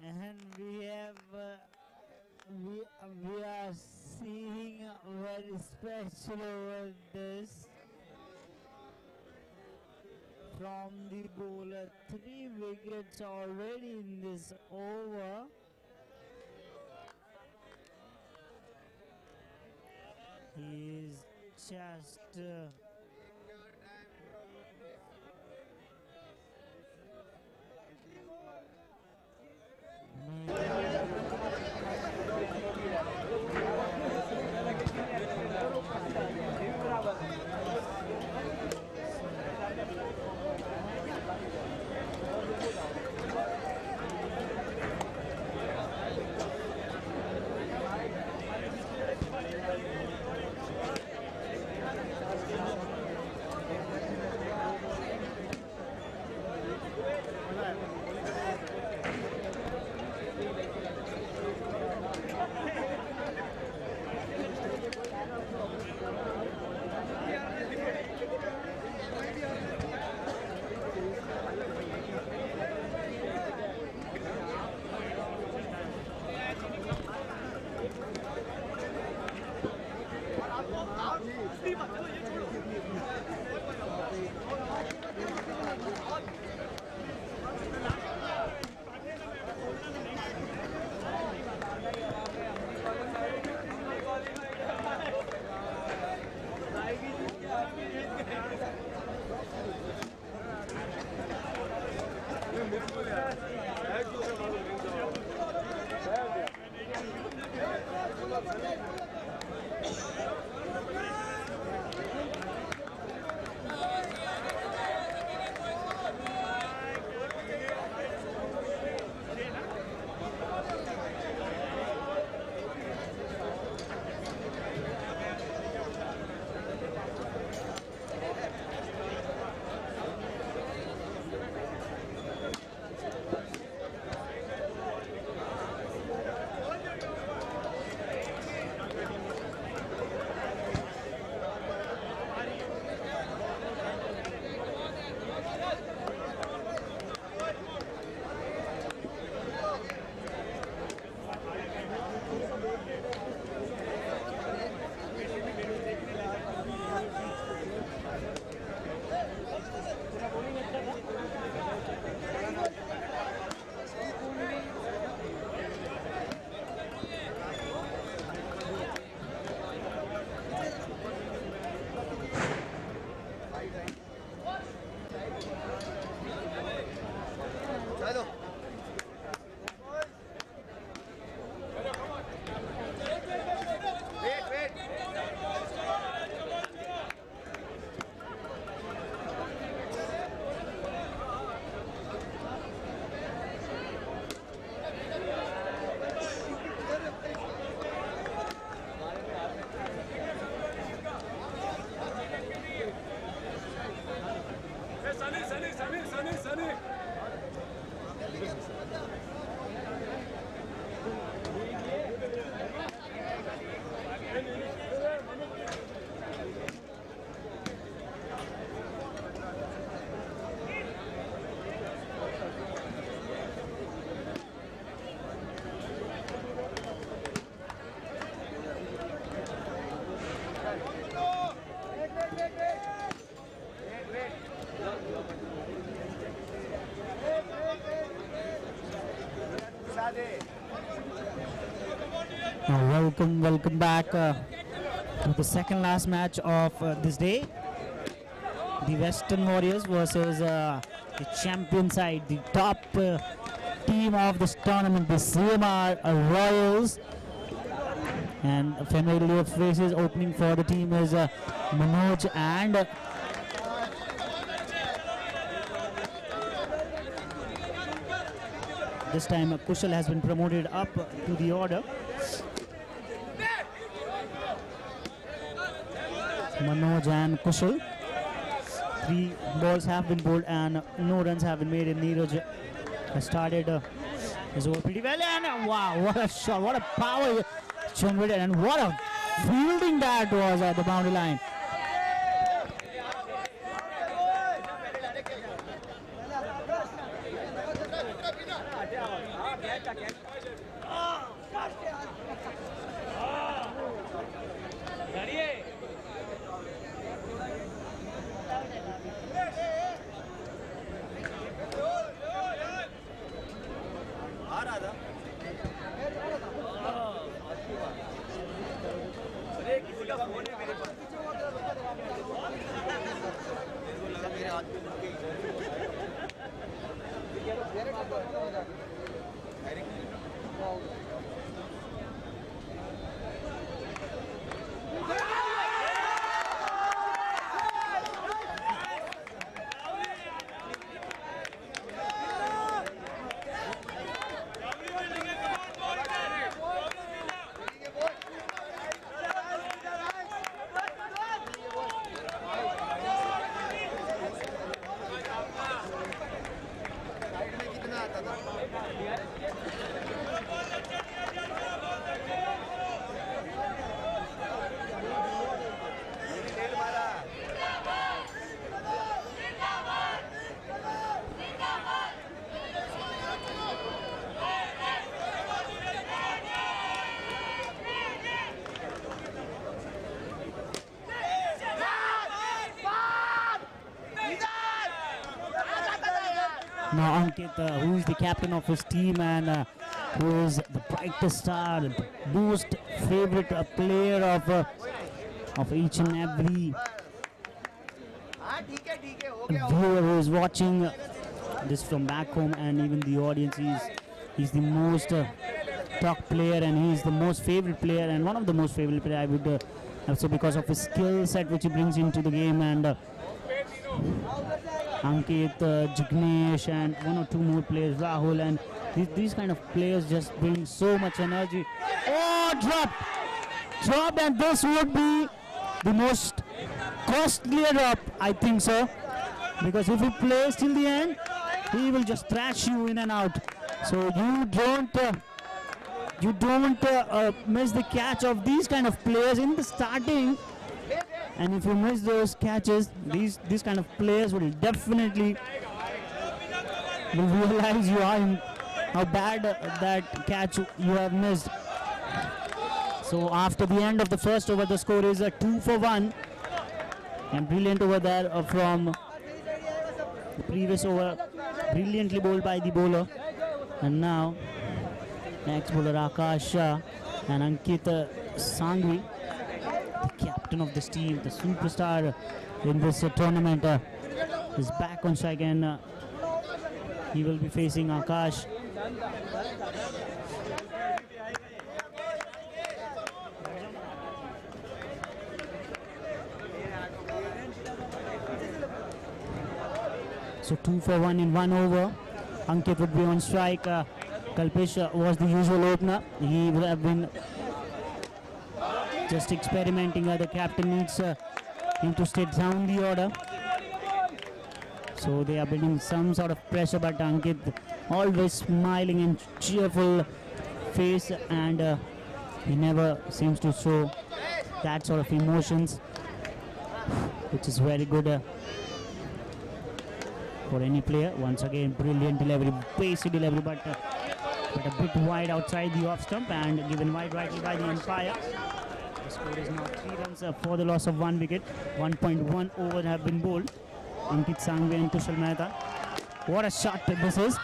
and we are seeing very special over this from the bowler. 3 wickets already in this over. He is just welcome back to the second last match of this day. The Western Warriors versus the champion side, the top team of this tournament, the CMR Royals. And familiar faces opening for the team is Manoj and this time Kushal has been promoted up to the order. Manoj and Kushal. 3 balls have been bowled and no runs have been made. And Neeraj has started his over pretty well. And wow, what a shot, what a power generated, and what a fielding that was at the boundary line. Now Ankit, who is the captain of his team and who is the brightest star, the most favorite player of each and every viewer who is watching this from back home, and even the audience. He's the most top player, and he's the most favorite player, and one of the most favorite player, I would say, because of his skill set which he brings into the game. And Ankit, Jignesh, and one or two more players, Rahul, and these kind of players just bring so much energy. Oh, dropped, and this would be the most costly drop, I think so, because if he plays till the end, he will just trash you in and out. So you don't miss the catch of these kind of players in the starting. And if you miss those catches, these kind of players will definitely realize how bad that catch you have missed. So after the end of the first over, the score is a 2-1, and brilliant over there from the previous over, brilliantly bowled by the bowler. And now next bowler Akash Shah and Ankit Sangvi, the captain of this team, the superstar in this tournament, is back on strike, and he will be facing Akash. So 2-1 in 1 over. Ankit would be on strike. Kalpesh was the usual opener. He would have been just experimenting. The captain needs him to stay down the order. So they are building some sort of pressure, but Ankit always smiling and cheerful face, and he never seems to show that sort of emotions, which is very good for any player. Once again, brilliant delivery, basic delivery, but a bit wide outside the off stump, and given wide rightly by the umpire. The score is now 3 runs for the loss of 1 wicket. 1.1 over have been bowled. Ankit Sangvi and Kushal Mehta. What a shot this is.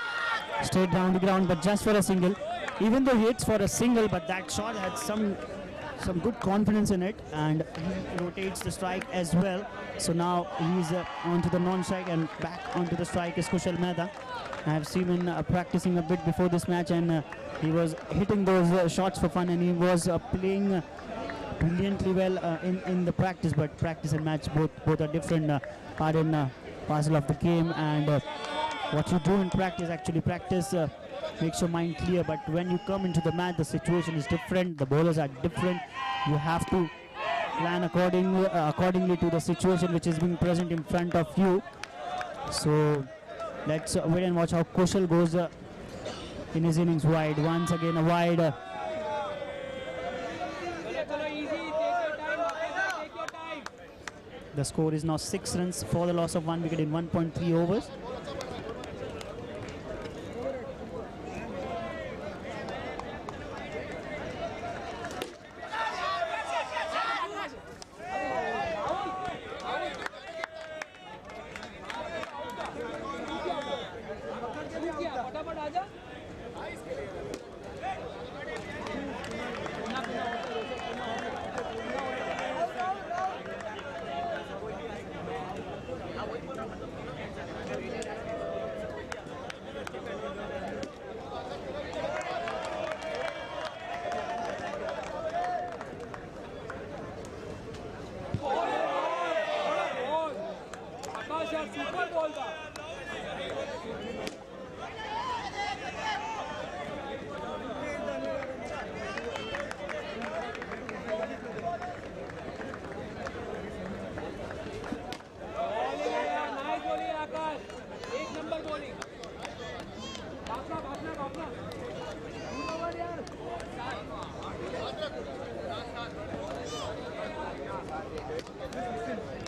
Straight down the ground, but just for a single. Even though he hits for a single, but that shot had some good confidence in it, and he rotates the strike as well. So now he's onto the non-strike, and back onto the strike is Kushal Mehta. I have seen him practicing a bit before this match, and he was hitting those shots for fun, and he was playing brilliantly well in the practice. But practice and match both are different, part and parcel of the game, and what you do in practice, actually practice makes your mind clear, but when you come into the match, the situation is different, the bowlers are different. You have to plan accordingly to the situation which is being present in front of you. So let's wait and watch how Kushal goes in his innings wide. Once again a wide. The score is now 6 runs for the loss of 1 wicket in 1.3 overs.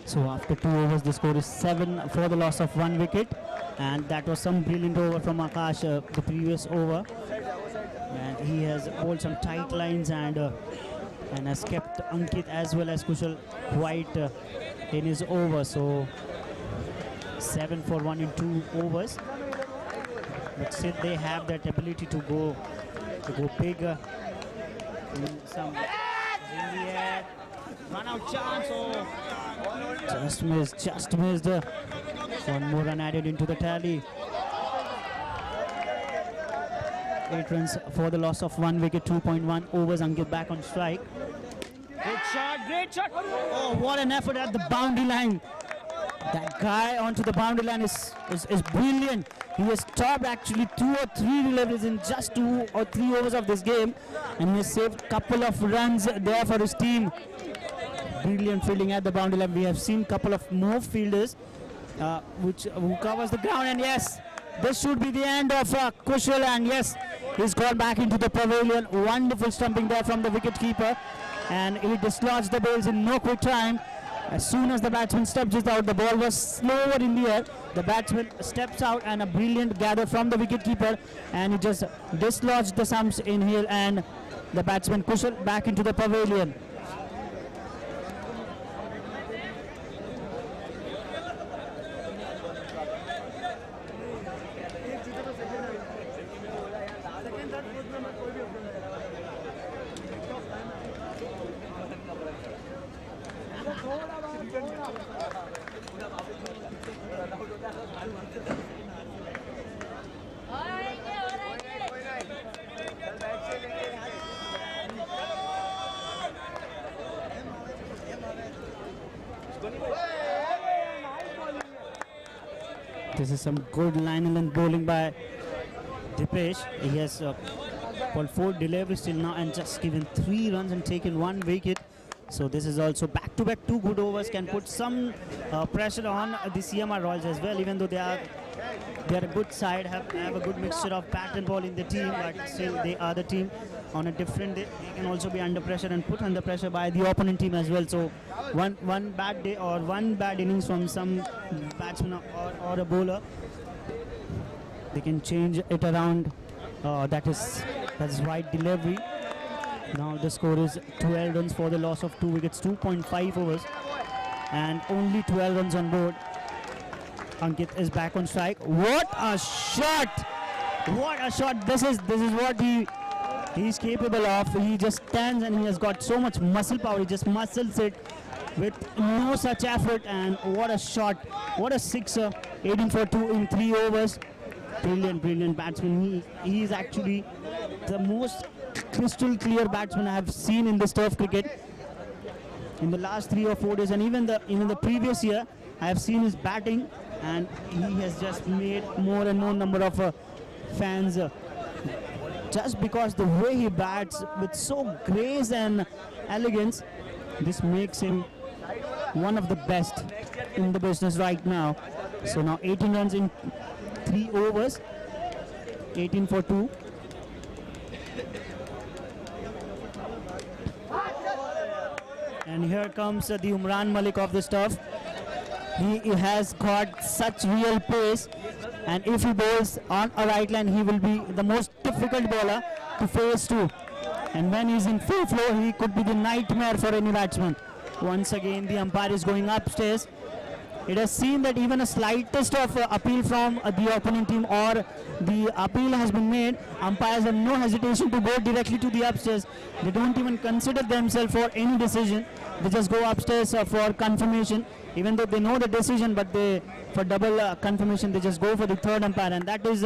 So after 2 overs, the score is 7 for the loss of 1 wicket, and that was some brilliant over from Akash the previous over, and he has bowled some tight lines and has kept Ankit as well as Kushal quite in his over. So 7 for 1 in 2 overs, but still they have that ability to go big in some in the air. Run out chance. Oh, just missed. One more run added into the tally. 8 runs for the loss of 1 wicket, 2.1 overs. Ankit back on strike. Great shot. Oh, what an effort at the boundary line. That guy onto the boundary line is brilliant. He has stopped actually 2 or 3 deliveries in just 2 or 3 overs of this game, and he has saved a couple of runs there for his team. Brilliant fielding at the boundary line. We have seen a couple of more fielders who covers the ground, and yes, this should be the end of Kushal, and yes, he's gone back into the pavilion. Wonderful stumping there from the wicket-keeper, and he dislodged the bails in no quick time. As soon as the batsman steps it out, the ball was slower in the air. The batsman steps out, and a brilliant gather from the wicket-keeper, and he just dislodged the stumps in here, and the batsman Kushal back into the pavilion. This is some good line and length bowling by Dipesh. He has bowled 4 deliveries till now and just given 3 runs and taken 1 wicket. So this is also back-to-back 2 good overs, can put some pressure on the CMR Royals as well, even though they are a good side, have a good mixture of bat and ball in the team, but still they are the team on a different day. They can also be under pressure and put under pressure by the opponent team as well. So one bad day or one bad innings from some batsman or a bowler, they can change it around. That is right delivery. Now the score is 12 runs for the loss of 2 wickets, 2.5 overs, and only 12 runs on board. Ankit is back on strike. What a shot! What a shot! This is what he's capable of. He just stands and he has got so much muscle power. He just muscles it with no such effort, and what a shot! What a sixer! 18 for 2 in 3 overs. Brilliant batsman. He is actually the most crystal clear batsman I have seen in this turf cricket in the last 3 or 4 days, and even the previous year I have seen his batting, and he has just made more and more number of fans just because the way he bats with so grace and elegance. This makes him one of the best in the business right now. So now 18 runs in 3 overs, 18 for 2. And here comes the Umran Malik of the stuff. He has got such real pace, and if he bowls on a right line, he will be the most difficult bowler to face too. And when he's in full flow, he could be the nightmare for any batsman. Once again, the umpire is going upstairs it has seen that even a slightest of appeal from the opponent team or the appeal has been made, umpires have no hesitation to go directly to the upstairs. They don't even consider themselves for any decision. They just go upstairs for confirmation, even though they know the decision, but they, for double confirmation, they just go for the third umpire, and that is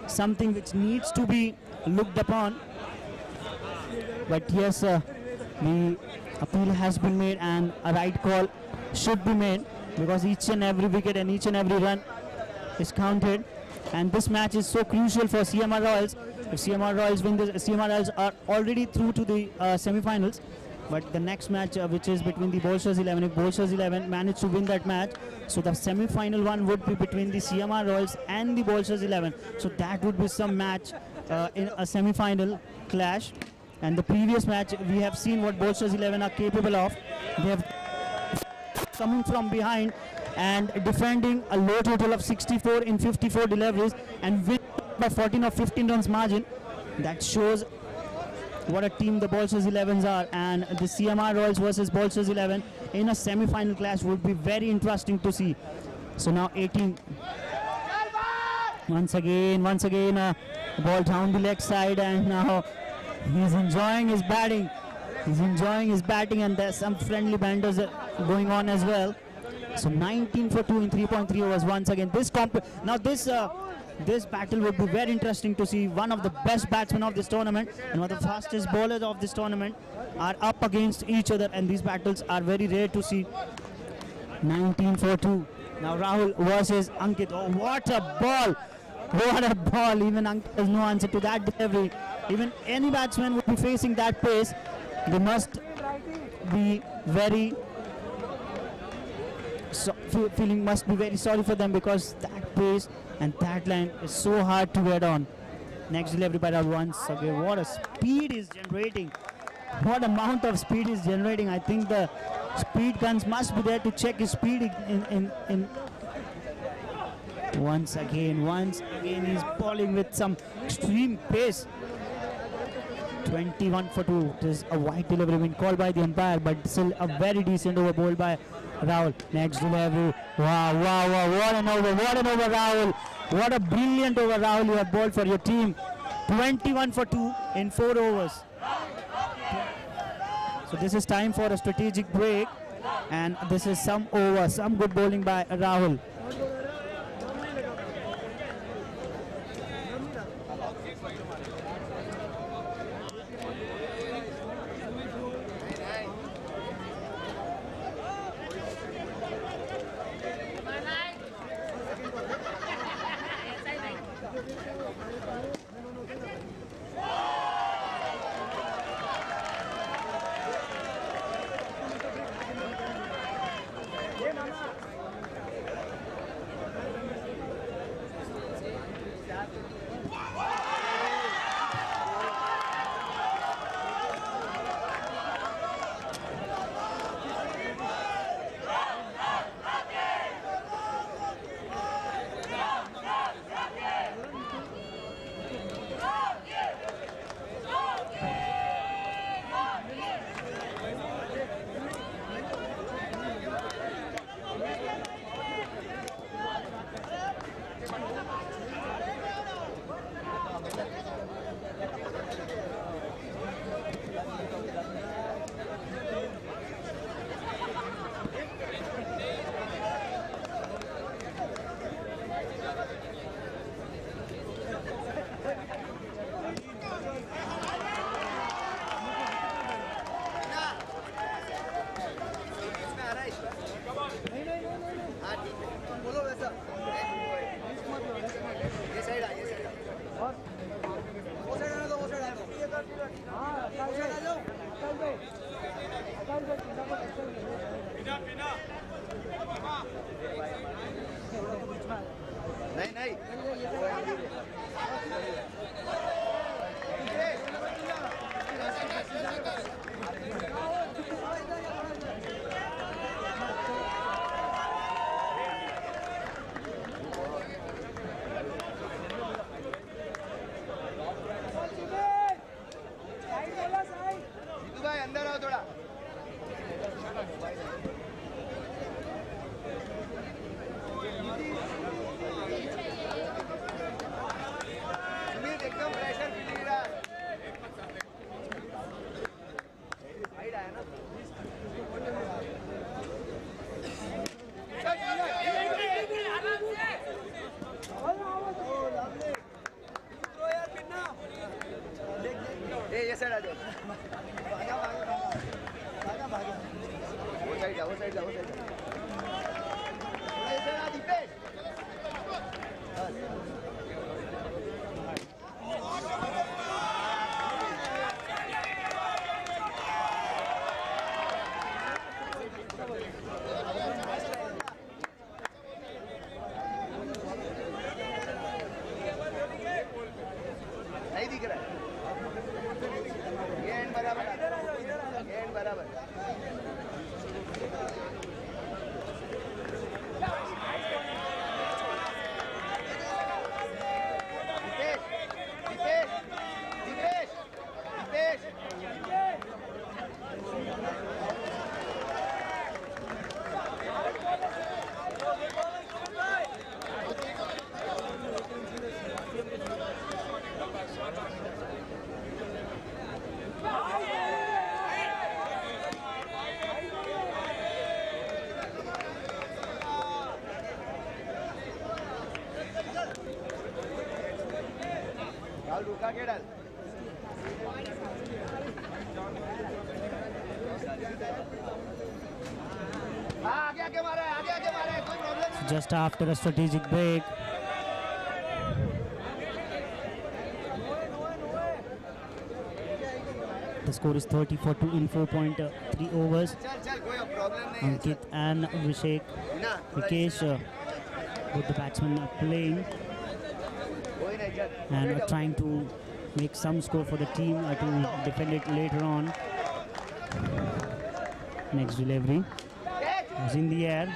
something which needs to be looked upon. But yes, the appeal has been made and a right call should be made, because each and every wicket and each and every run is counted, and this match is so crucial for CMR Royals. If CMR Royals win this, CMR Royals are already through to the semi-finals. But the next match, which is between the Bolshers 11, if Bolshers 11 manage to win that match, so the semi-final one would be between the CMR Royals and the Bolshers 11. So that would be some match in a semi-final clash. And the previous match, we have seen what Bolshers 11 are capable of. They have coming from behind and defending a low total of 64 in 54 deliveries and win by 14 or 15 runs margin. That shows what a team the Bolshers 11s are, and the CMR Royals versus Bolshers 11 in a semi-final clash would be very interesting to see. So now 18. Once again, ball down the leg side, and now he's enjoying his batting. And there's some friendly banters going on as well. So 19 for 2 in 3.3 overs once again. This battle would be very interesting to see. One of the best batsmen of this tournament and one of the fastest bowlers of this tournament are up against each other, and these battles are very rare to see. 19 for 2. Now Rahul versus Ankit. Oh, what a ball! Even Ankit has no answer to that delivery. Even any batsman would be facing that pace. They must be very must be very sorry for them, because that pace and that line is so hard to get on. Next delivery by Rahul once again. What a speed is generating. What amount of speed is generating. I think the speed guns must be there to check his speed in once again he's bowling with some extreme pace. 21 for 2. It is a wide delivery been called by the umpire, but still a very decent over bowled by Rahul. Next delivery. Wow. What an over, Rahul. What a brilliant over, Rahul, you have bowled for your team. 21 for 2 in 4 overs. So this is time for a strategic break, and this is some good bowling by Rahul. Side आ जाओ, वो side जाओ, वो side जाओ, ऐसे ना दीपेश। नहीं दिख रहा है, ये एंड बराबर, ये एंड बराबर। दीपेश, दीपेश, दीपेश, दीपेश। डाल रुका के डाल। आगे आगे मारा है, आगे आगे मारा है, कोई प्रॉब्लम नहीं। Just after a strategic break, the score is 30-2 in 4.3 overs. चल चल, कोई प्रॉब्लम नहीं। Ankit and Abhishek, Vikesh, both the batsmen are playing and are trying to make some score for the team to defend it later on. Next delivery was in the air.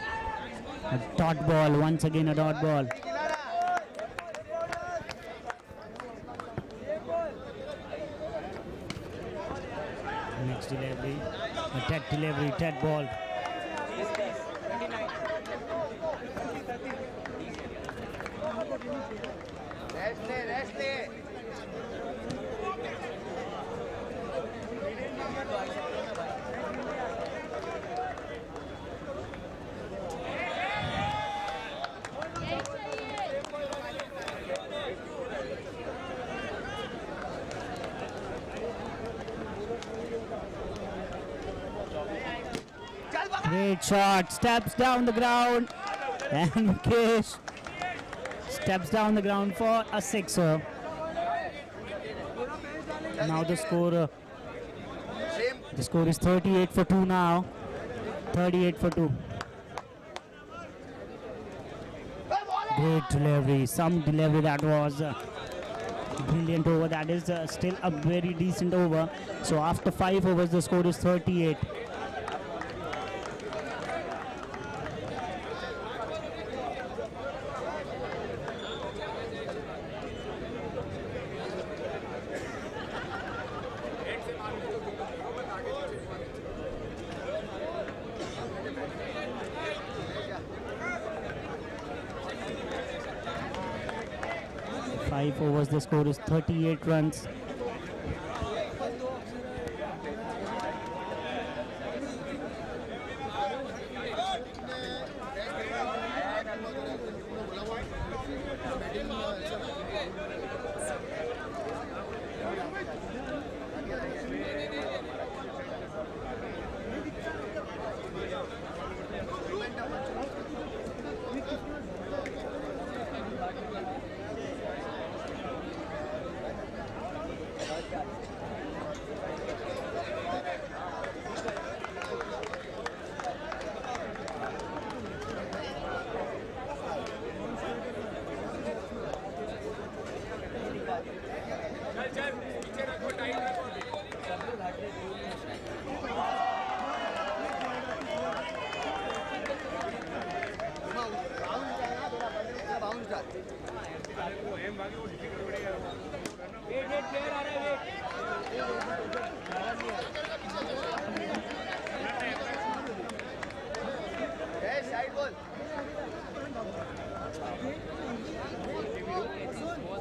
A dot ball, once again a dot ball. Next delivery, a dead delivery, dead ball. Rest ले, rest ले। Great shot, steps down the ground, and Vikesh steps down the ground for a sixer. Now the score is 38-2 now. 38-2. Great delivery, some delivery that was brilliant over. That is still a very decent over. So after 5 overs, the score is 38. Overs, the score is 38 runs.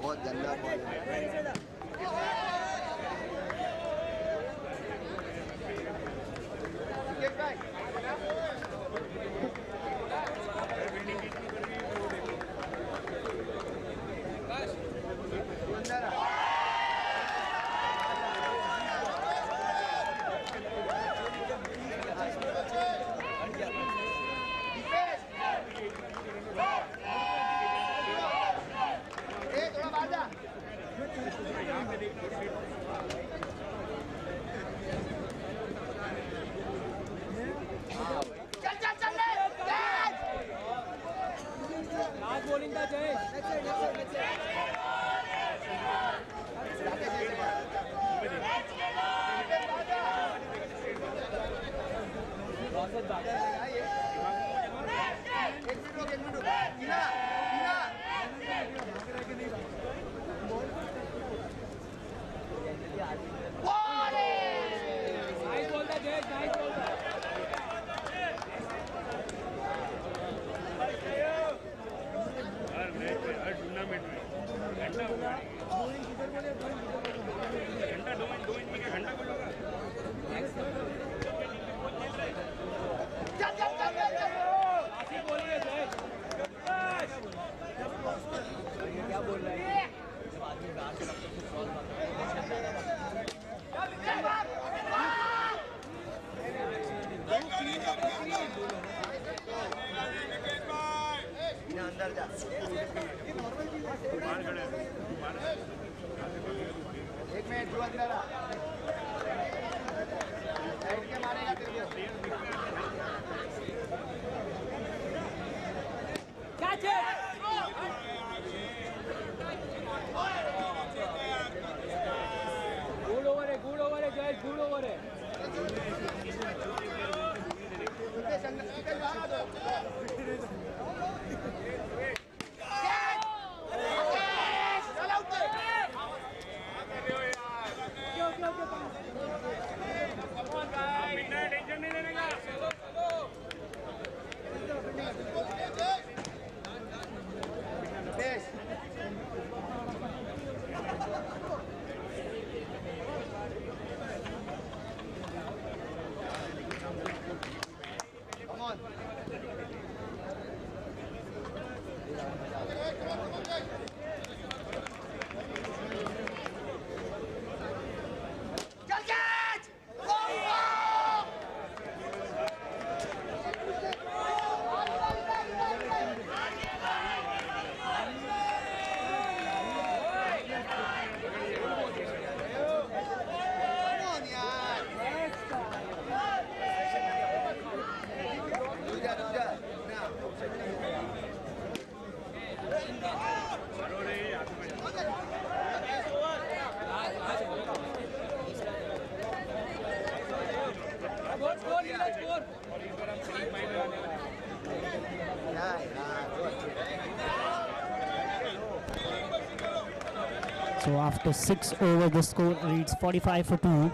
बहुत गंदा ball है। अंदर जा एक minute जो अंदर आ side के मारेगा तेरे को कैच गुड ओवर है गाइस गुड ओवर है So after 6 overs, the score reads 45 for 2.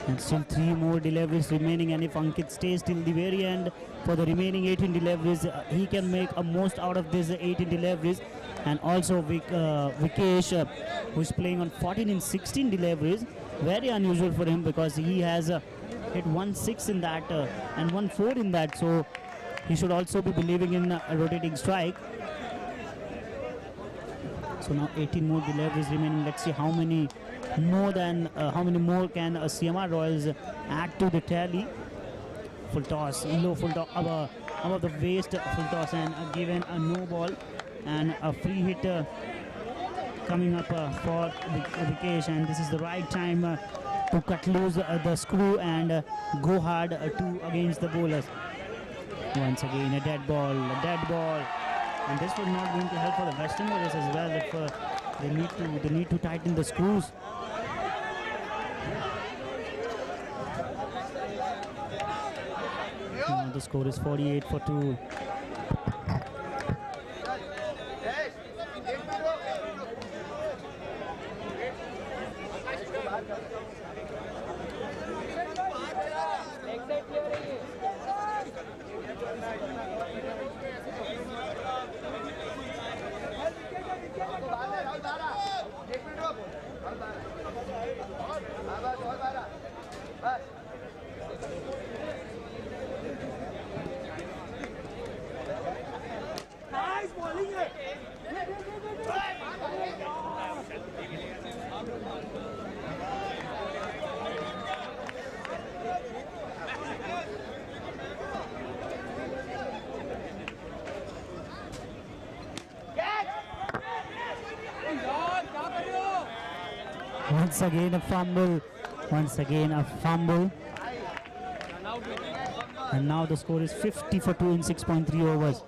And still 3 more deliveries remaining, and if Ankit stays till the very end for the remaining 18 deliveries, he can make a most out of these 18 deliveries. And also Vikesh, who is playing on 14 in 16 deliveries, very unusual for him because he has hit 1-6 in that and 1-4 in that, so he should also be believing in a rotating strike. So now 18 more deliveries remaining. Let's see how many more can CMR Royals add to the tally. Full toss, low full toss, above the waist full toss, and given a no ball and a free hit coming up for Vikesh, and this is the right time to cut loose the screw and go hard against the bowlers. Once again a dead ball, and this was not going to help for the Western Warriors as well if they need to tighten the screws. The score is 48 for 2. Once again a fumble. Once again a fumble. And now the score is 50 for 2 in 6.3 overs.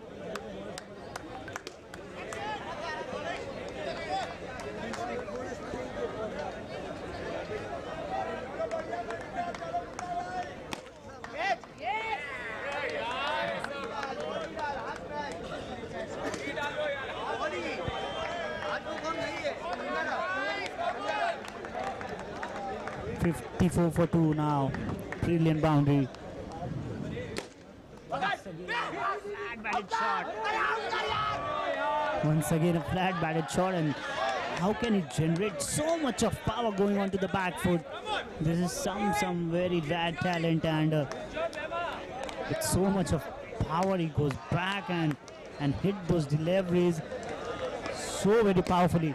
Four for 2 now. Brilliant boundary. Once again a flat batted shot, and how can he generate so much of power going onto the back foot? This is some very rare talent, and with so much of power he goes back and hit those deliveries so very powerfully.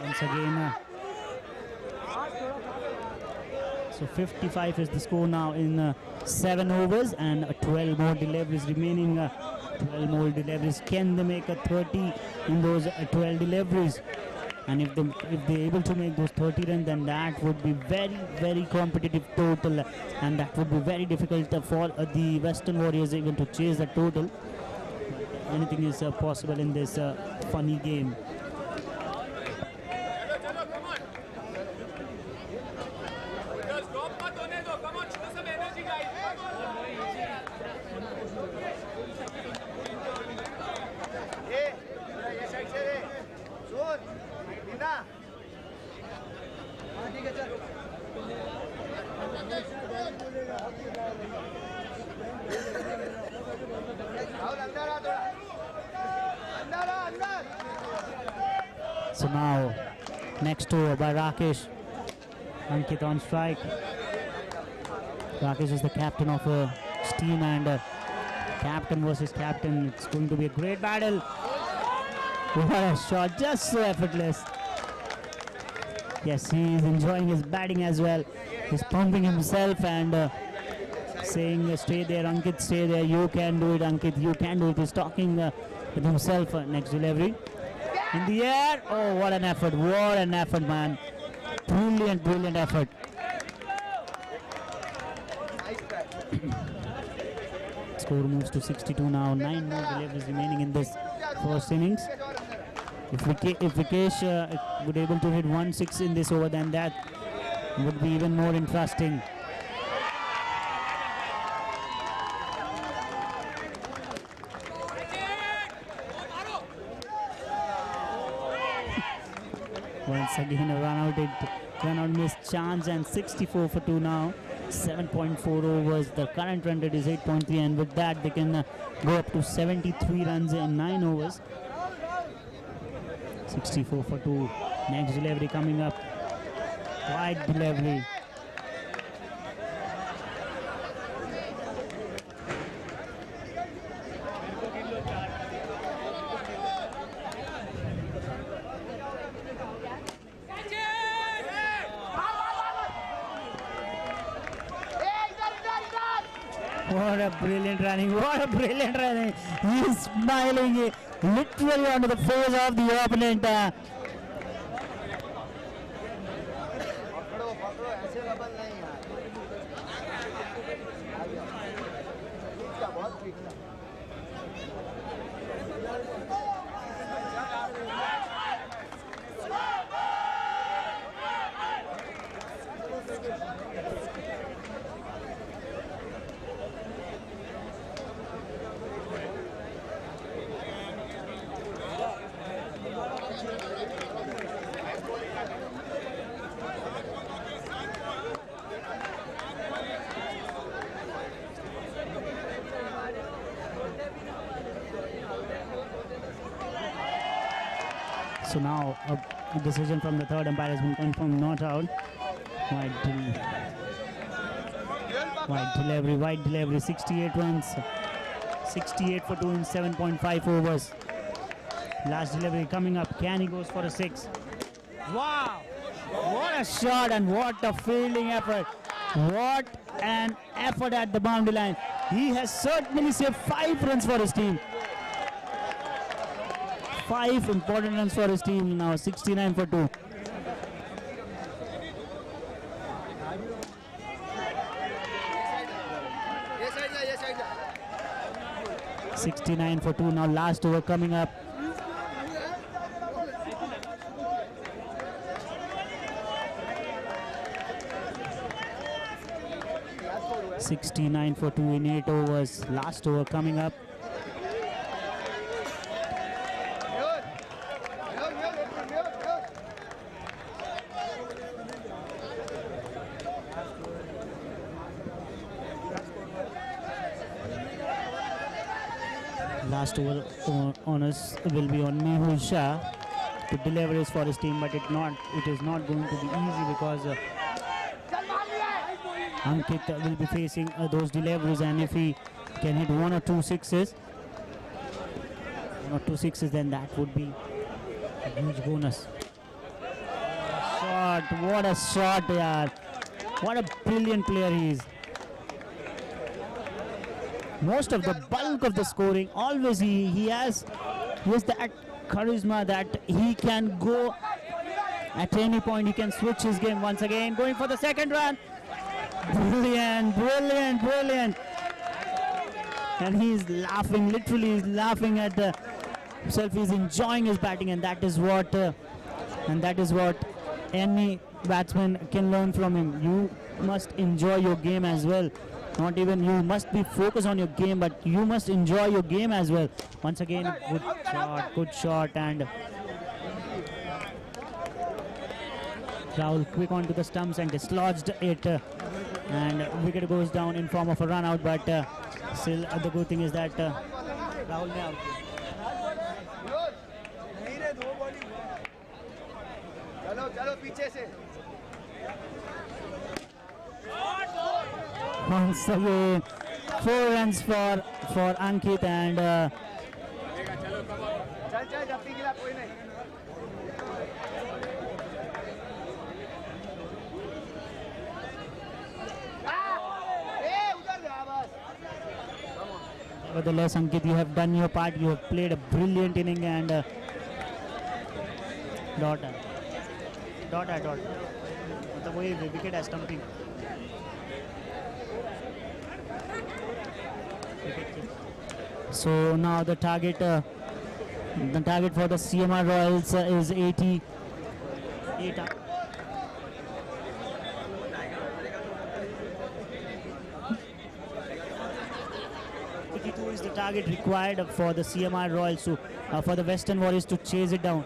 Once again so 55 is the score now in 7 overs, and 12 more deliveries remaining. 12 more deliveries. Can they make a 30 in those 12 deliveries? And if they're able to make those 30 runs, then that would be very competitive total, and that would be very difficult for the Western Warriors even to chase the total. But anything is possible in this funny game. So now, next over by Rakesh. Ankit on strike. Rakesh is the captain of his team, and captain versus captain. It's going to be a great battle. What a shot, just so effortless. Yes, he is enjoying his batting as well. He's pumping himself and saying, stay there, Ankit, stay there. You can do it, Ankit. You can do it. He's talking with himself. Next delivery. In the air. Oh, what an effort. What an effort, man. Brilliant effort. Score moves to 62 now. 9 more deliveries remaining in this first innings. If Vikesh would able to hit 1-6 in this over, then that would be even more interesting. Once again a run out missed chance, and 64 for 2 now. 7.4 overs. The current run rate is 8.3, and with that they can go up to 73 runs in 9 overs. 64 for 2. Next delivery coming up. Wide delivery. What a brilliant running. What a brilliant running. He's smiling literally onto the face of the opponent. So now a decision from the third umpire has been confirmed not out. Wide delivery, 68 runs. 68 for 2 in 7.5 overs. Last delivery coming up. Can he goes for a 6? Wow! What a shot and what a fielding effort. What an effort at the boundary line. He has certainly saved 5 runs for his team. 5 important runs for his team now. 69 for 2. 69 for 2. Now last over coming up. 69 for 2 in 8 overs. Last over coming up. Last over on us will be on Mehul Shah to deliver this for his team, but it is not going to be easy because Ankit will be facing those deliveries, and if he can hit 1 or 2 sixes, then that would be a huge bonus. Shot, what a shot, yaar. What a brilliant player he is. Most of the bulk of the scoring, always he has that charisma that he can go at any point. He can switch his game once again. Going for the second run. Brilliant, brilliant, brilliant. And he's laughing, literally he's laughing at himself. He's enjoying his batting, and that is what any batsman can learn from him. You must enjoy your game as well. Not even you must be focused on your game, but you must enjoy your game as well. Once again, good shot, and Rahul quick onto the stumps and dislodged it, and wicket goes down in form of a run out. But still, the good thing is that Rahul ne out. चलो पीछे से Once again, 4 runs for Ankit, and चल जल्दी गिला कोई नहीं उधर जा बस nevertheless, Ankit, you have done your part. You have played a brilliant inning, and dot. मतलब वही wicket है stumping. So now the target for the CMR Royals is 88. 82 is the target required for the CMR Royals for the Western Warriors to chase it down.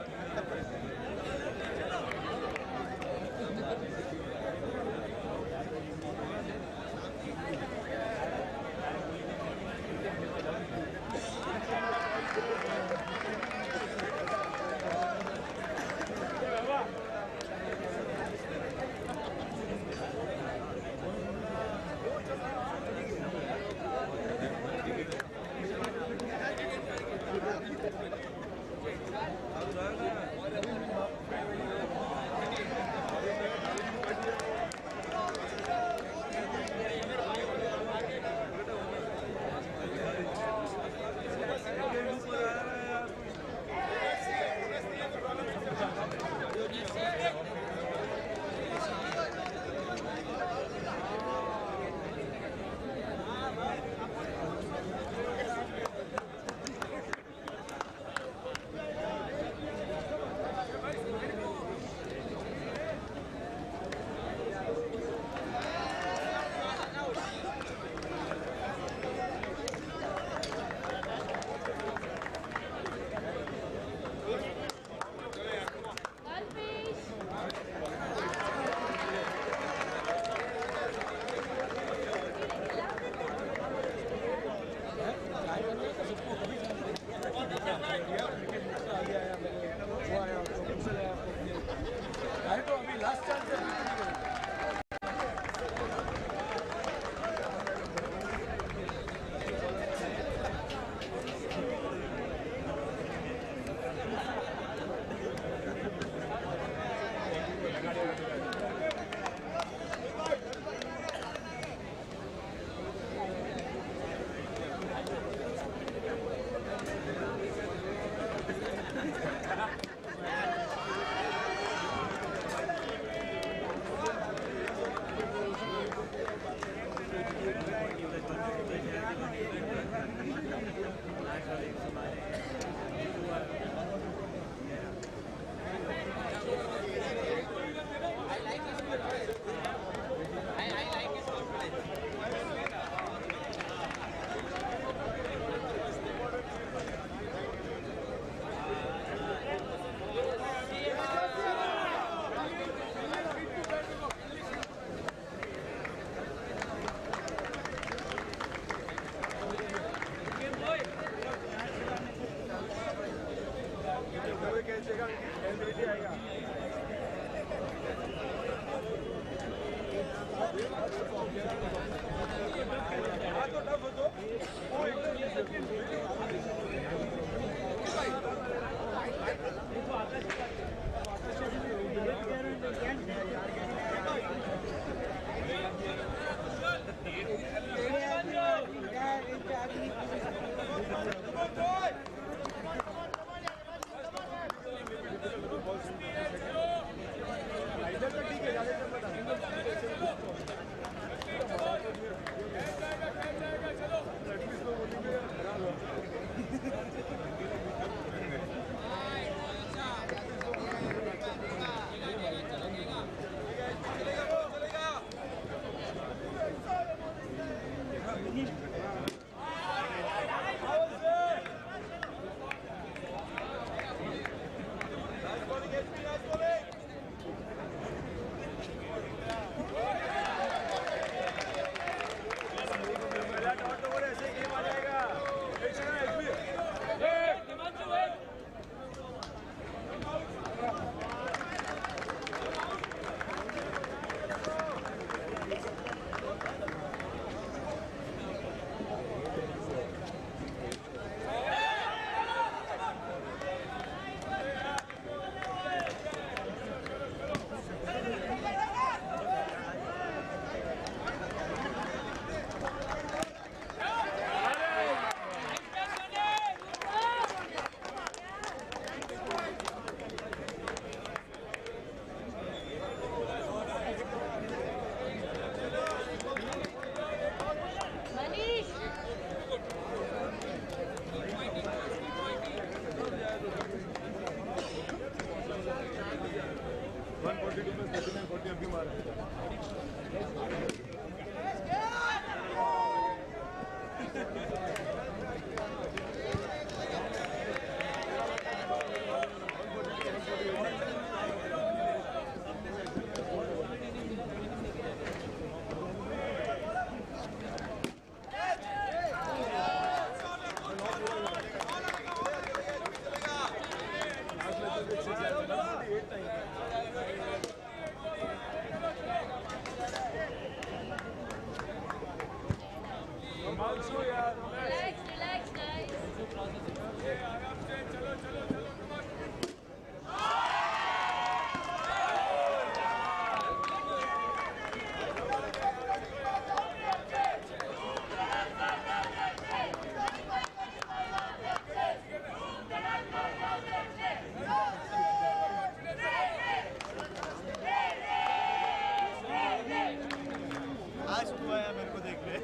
आज तू आया मेरे को देखने।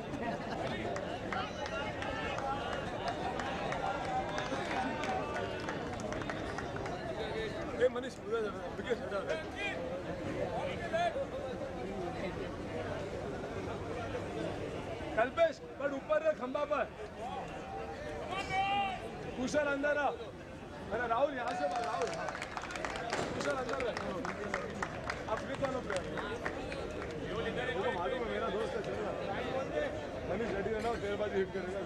ये मनीष विकेट हटा है। कल्पेश पर ऊपर रहे खंबा पर। कुशल अंदर आ। अरे राहुल यहाँ से बाहर राहुल। कुशल अंदर रहे। आप फिर कौन प्लेयर? वो मालूम है मेरा दोस्त है चलेगा। मनीष रेडी रहना देर बाद हिट करेगा।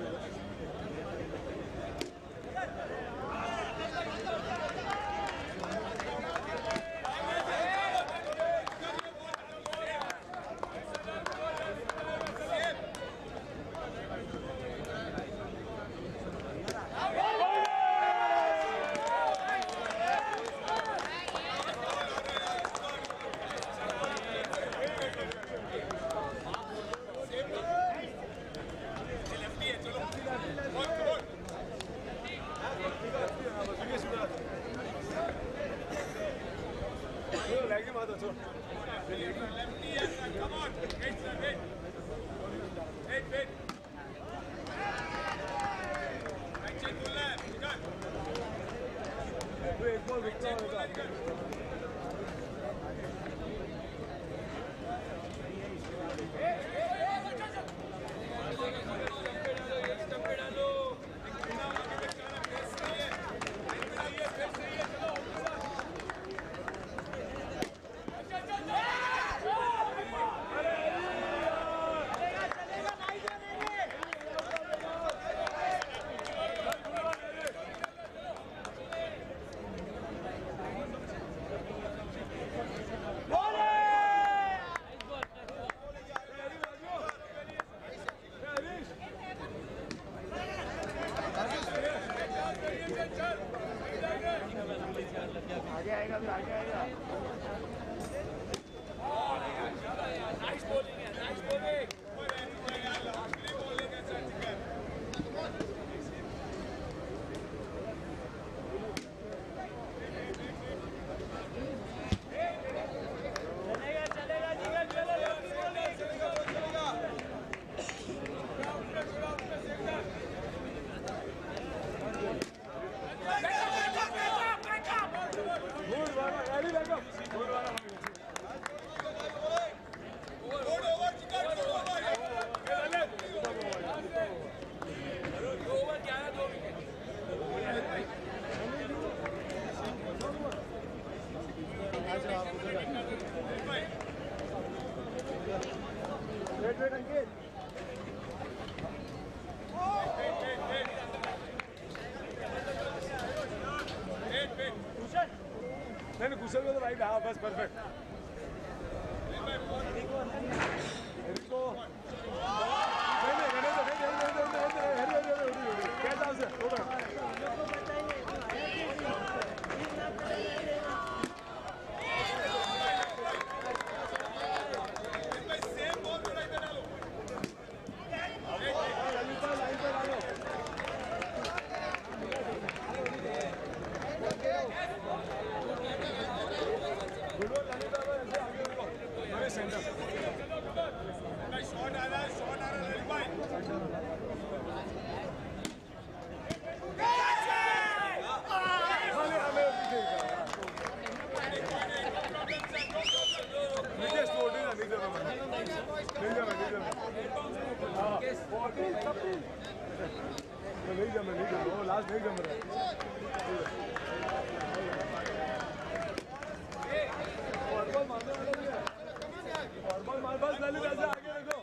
Wait, Ankit. नहीं कुशल को तो राइट हाँ बस परफेक्ट लास्ट नहीं जम रहा बस ललित ऐसे आगे रखो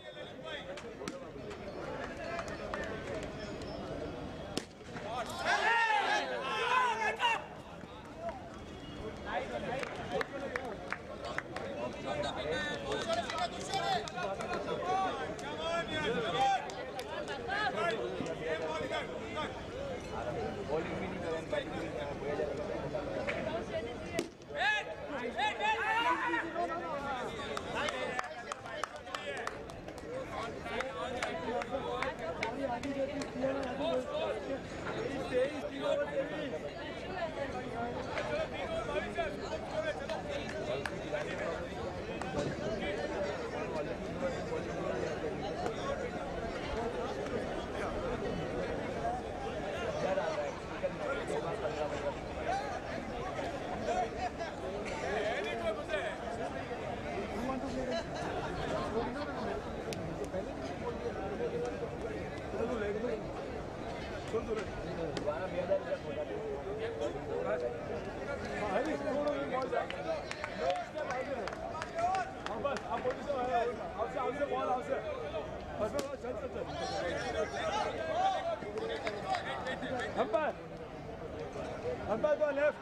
Umpire go left.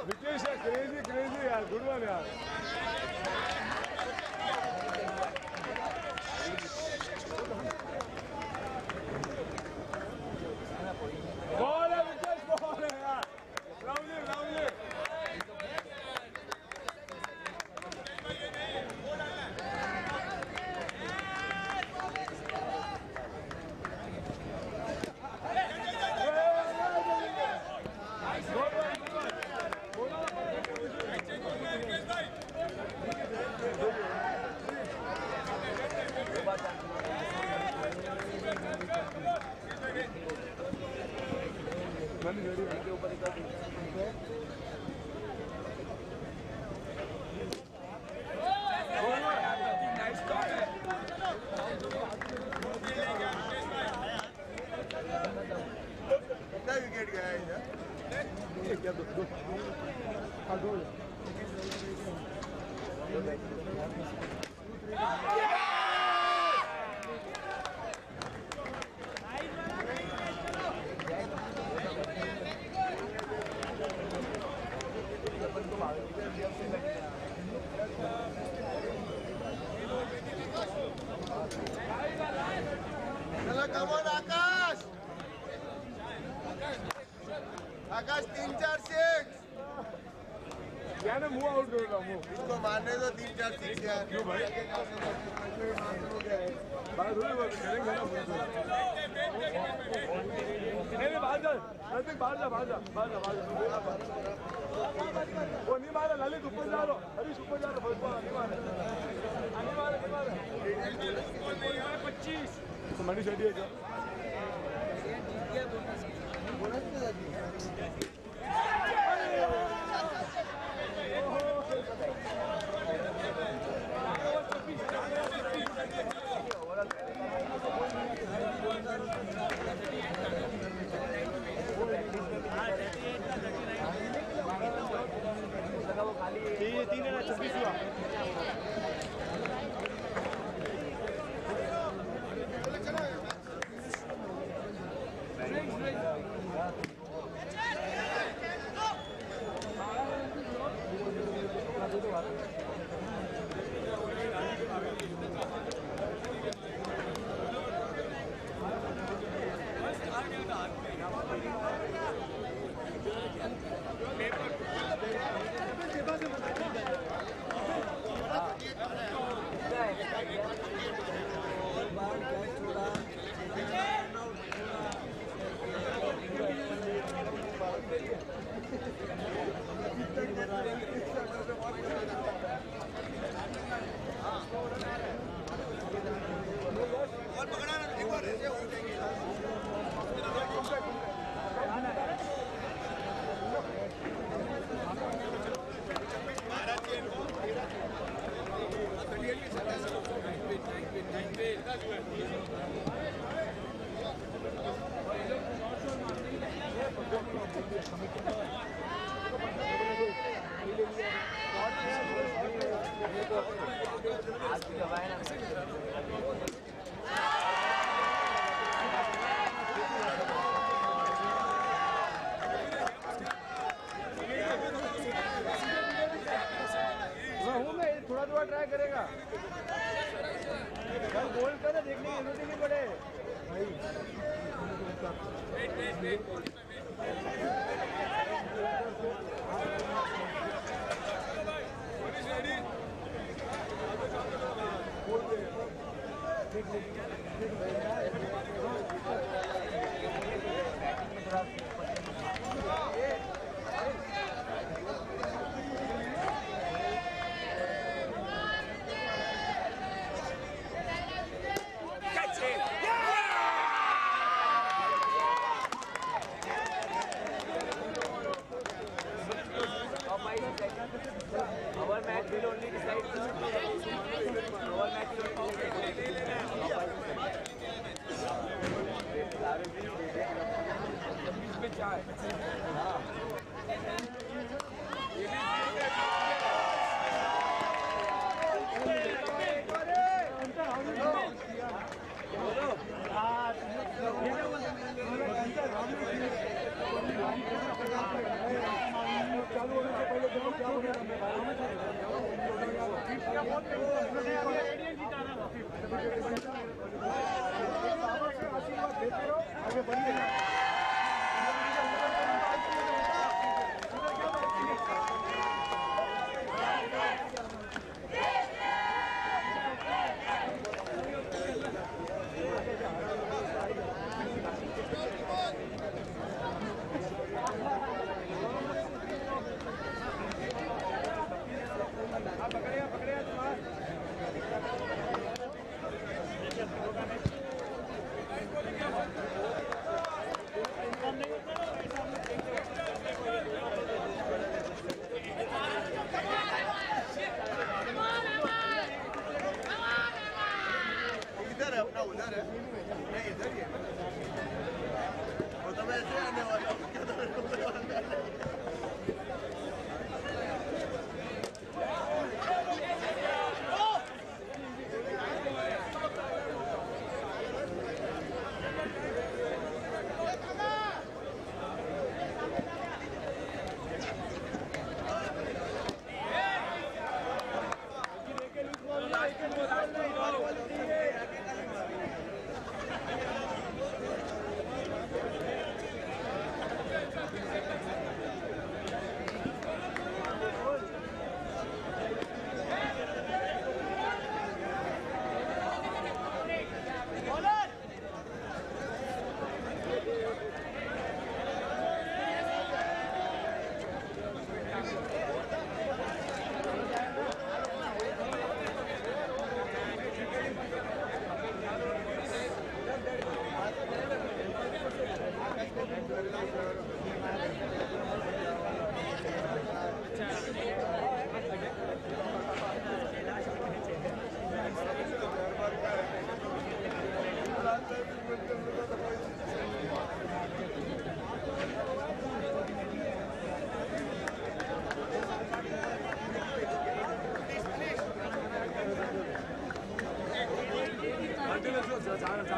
Vikesh, crazy yaar, good one yaar. Ball है Vikesh, ball है यार. Lovely. कितना विकेट गया इधर? क्या दो हाँ दो आकाश 3-4 सिक्स क्या ना मुंह आउट कर रहा हूँ इसको मारने दो 3-4 सिक्स यार क्यों भाई बात हो रही करेंगे ना नहीं बाहर जा नजदीक बाहर जा वो नहीं मारा ललित ऊपर जा रहा हरीश ऊपर जा रहा नहीं मारा 25 तो मनीष रेडी है क्या थोड़ा ट्राई करेगा गोल कर देखने की जरूरत नहीं पड़े Our match will only decide our match will चालू होने से पहले देखो क्या हो रहा आशीर्वाद देते रहो आगे बढ़िए पकड़ेगा इधर है अपना उधर है नहीं इधर ही है वो तो मैं ऐसे आने वाला हूँ चांद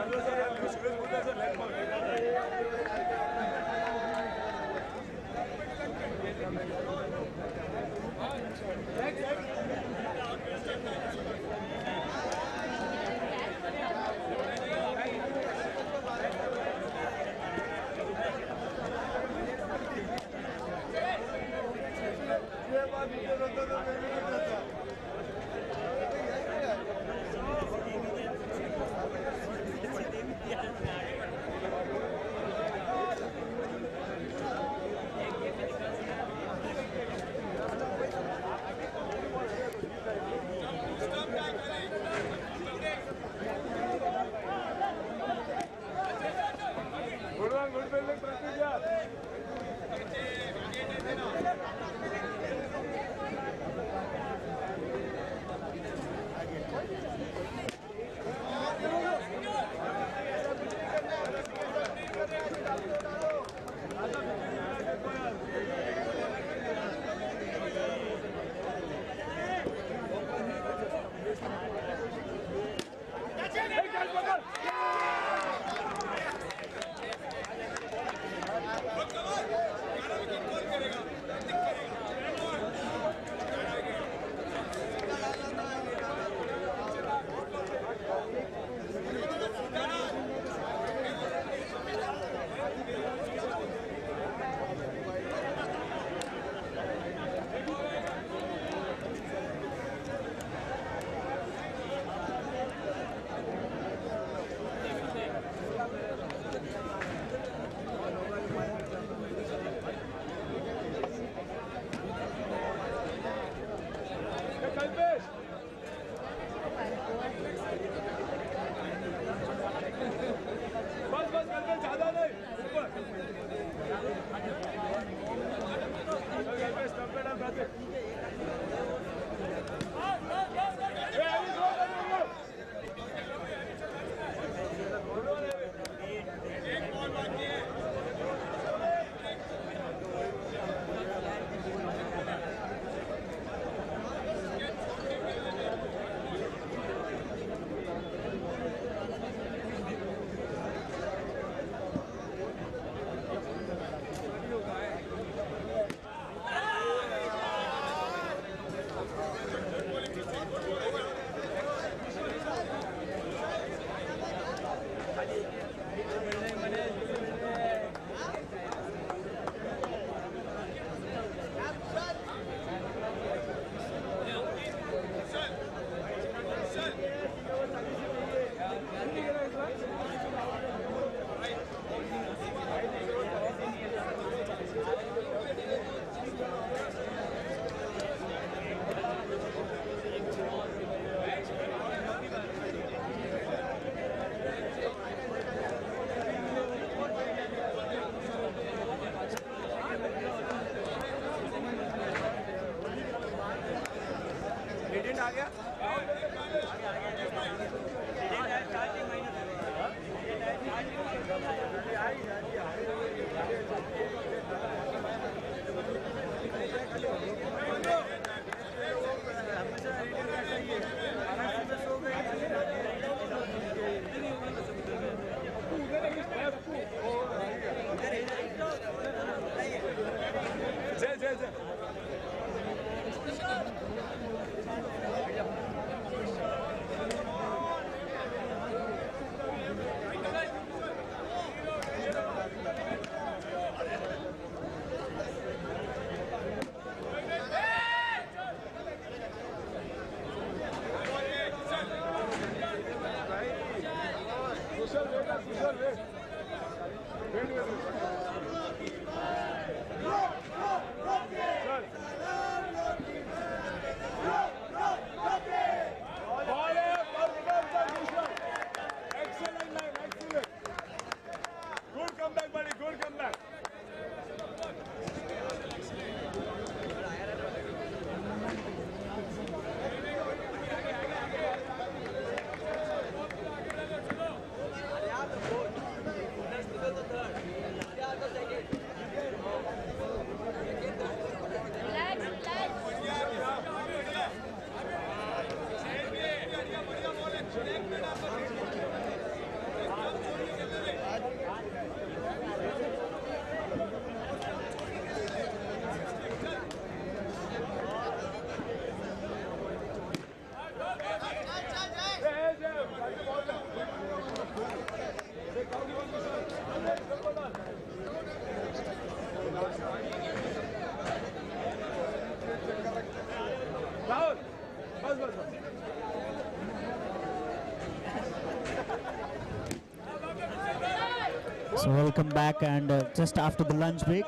So welcome back, and just after the lunch break,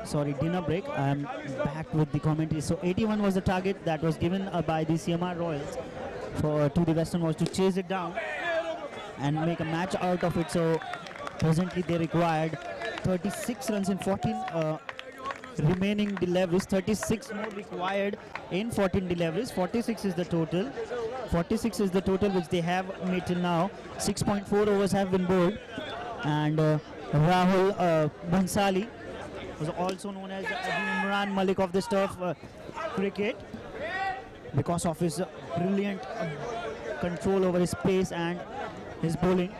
sorry, dinner break, I'm back with the commentary. So 81 was the target that was given by the CMR Royals to the Western was to chase it down and make a match out of it. So presently they required 36 runs in 14 remaining deliveries. 36 more required in 14 deliveries. 46 is the total. 46 is the total which they have made till now. 6.4 overs have been bowled, and Rahul Bhansali, was also known as the Imran Malik of this turf cricket, because of his brilliant control over his pace and his bowling.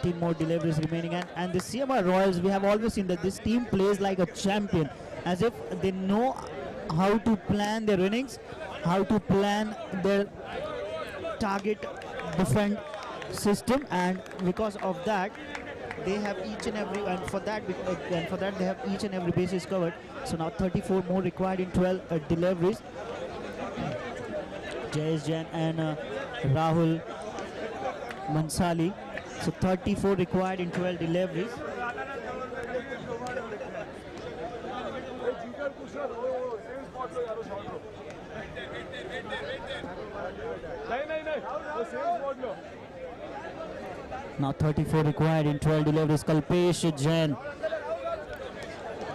13 more deliveries remaining, and the CMR Royals, we have always seen that this team plays like a champion, as if they know how to plan their innings, how to plan their target defend system, and because of that they have each and every, and for that they have each and every basis covered. So now 34 more required in 12 deliveries. Jayesh Jain and Rahul Mansali. So 34 required in 12 deliveries. Now 34 required in 12 deliveries. Kalpesh Jain,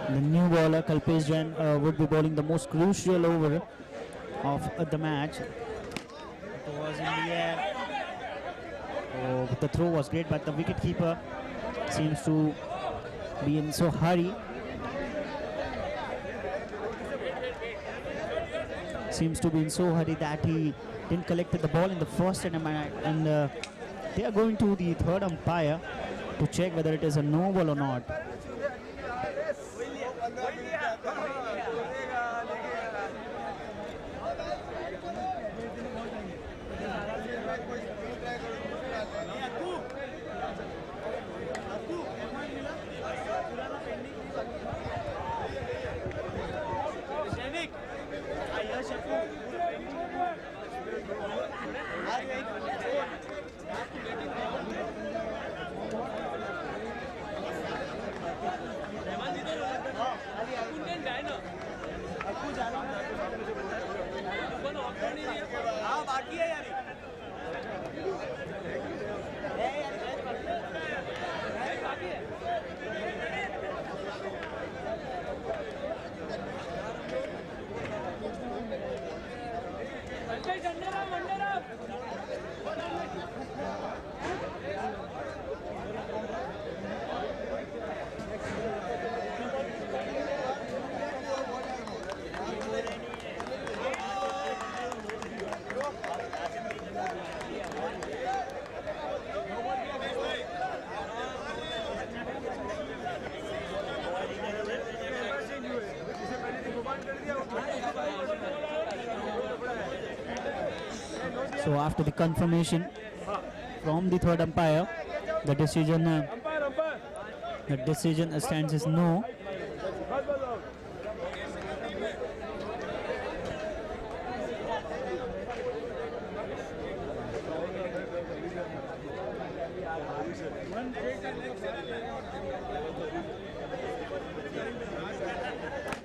the new bowler. Kalpesh Jain would be bowling the most crucial over of the match. It was in the air. Oh, the throw was great, but the wicketkeeper seems to be in so hurry. Seems to be in so hurry that he didn't collect the ball in the first attempt, and they are going to the third umpire to check whether it is a no ball or not. So after the confirmation from the third umpire, the decision stands as no.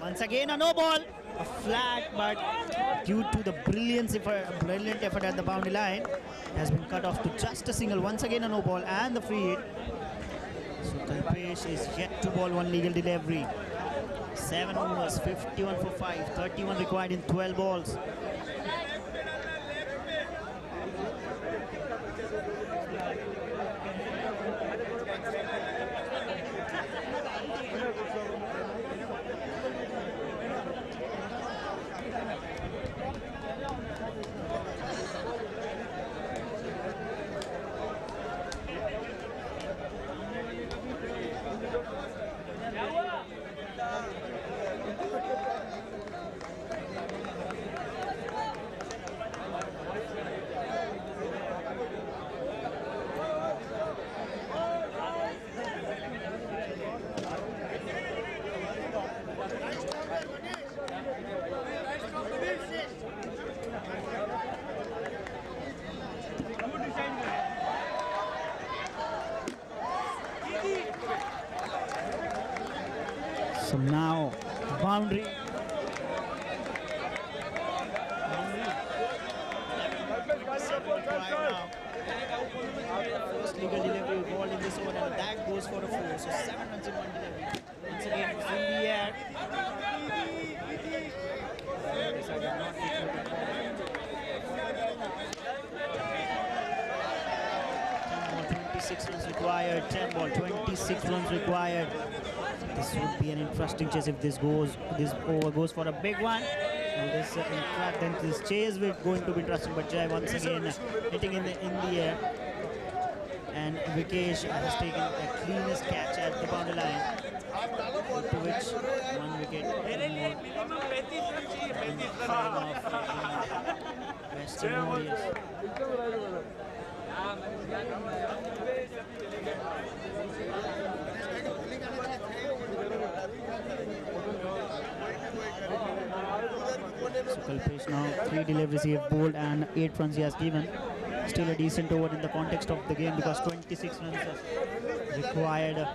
Once again a no ball, a flat, but due to the brilliant effort at the boundary line, it has been cut off to just a single. Once again a no ball and the free hit. So Kalpesh is yet to bowl one legal delivery. 7 overs, 51 for 5, 31 required in 12 balls. So now boundary. First legal delivery ball in this one, and that goes for a 4. So 7 runs in one delivery. Once again, it's in the air. Decided not to throw the ball. 10 ball, 26 runs required. 10 ball, 26 runs required. This would be an interesting chase if this over goes for a big one. And this chase is going to be interesting. But Jai once again hitting in the air. And Vikesh has taken the cleanest catch at the boundary line, to which 1 wicket more in favor of Western Warriors. So Kalpesh now 3 deliveries he has bowled and 8 runs he has given. Still a decent over in the context of the game because 26 runs was required.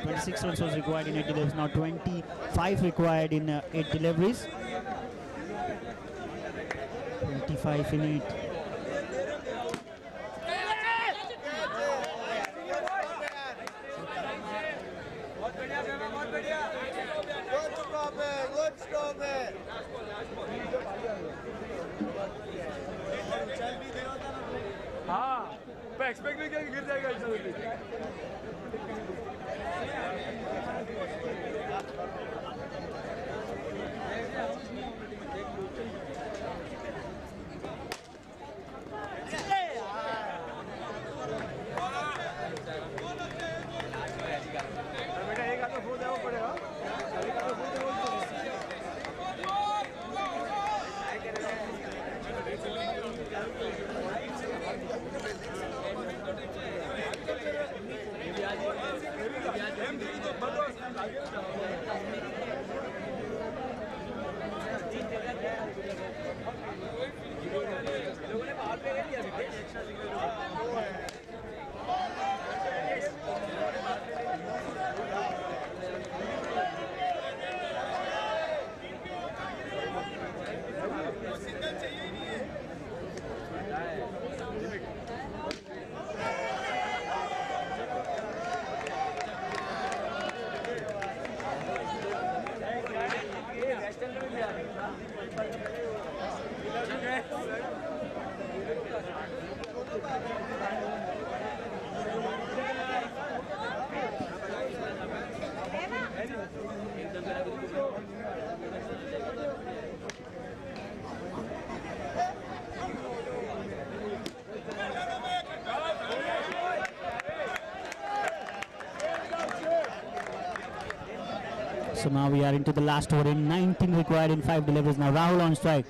26 runs was required in 8 deliveries. Now 25 required in 8 deliveries. 25 in 8. Good stop है. हाँ, मैं expect नहीं किया कि गिर जाएगा ऐसा जल्दी. बेटा एक आधा फूल देना पड़ेगा. एक आधा फूल देना पड़ेगा. So now we are into the last over in 19 required in 5 deliveries. Now Rahul on strike.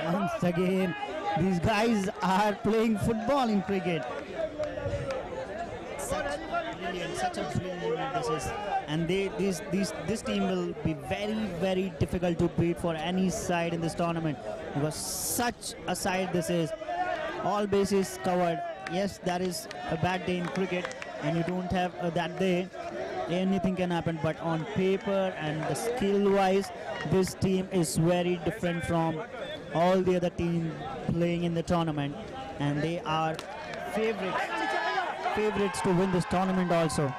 Once again, these guys are playing football in cricket. Such a brilliant this is. And this team will be very difficult to beat for any side in this tournament, because such a side this is. All bases covered. Yes, that is a bad day in cricket, and you don't have that day. Anything can happen, but on paper and the skill wise, this team is very different from all the other teams playing in the tournament, and they are favorites to win this tournament also.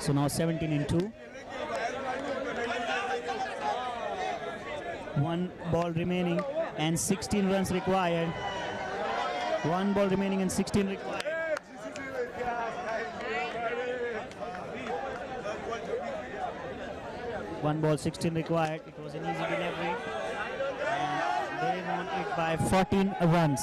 So now 17 in 2. 1 ball remaining and 16 runs required. 1 ball remaining and 16 required. 1 ball, 16 required. It was an easy delivery. And they won it by 14 runs.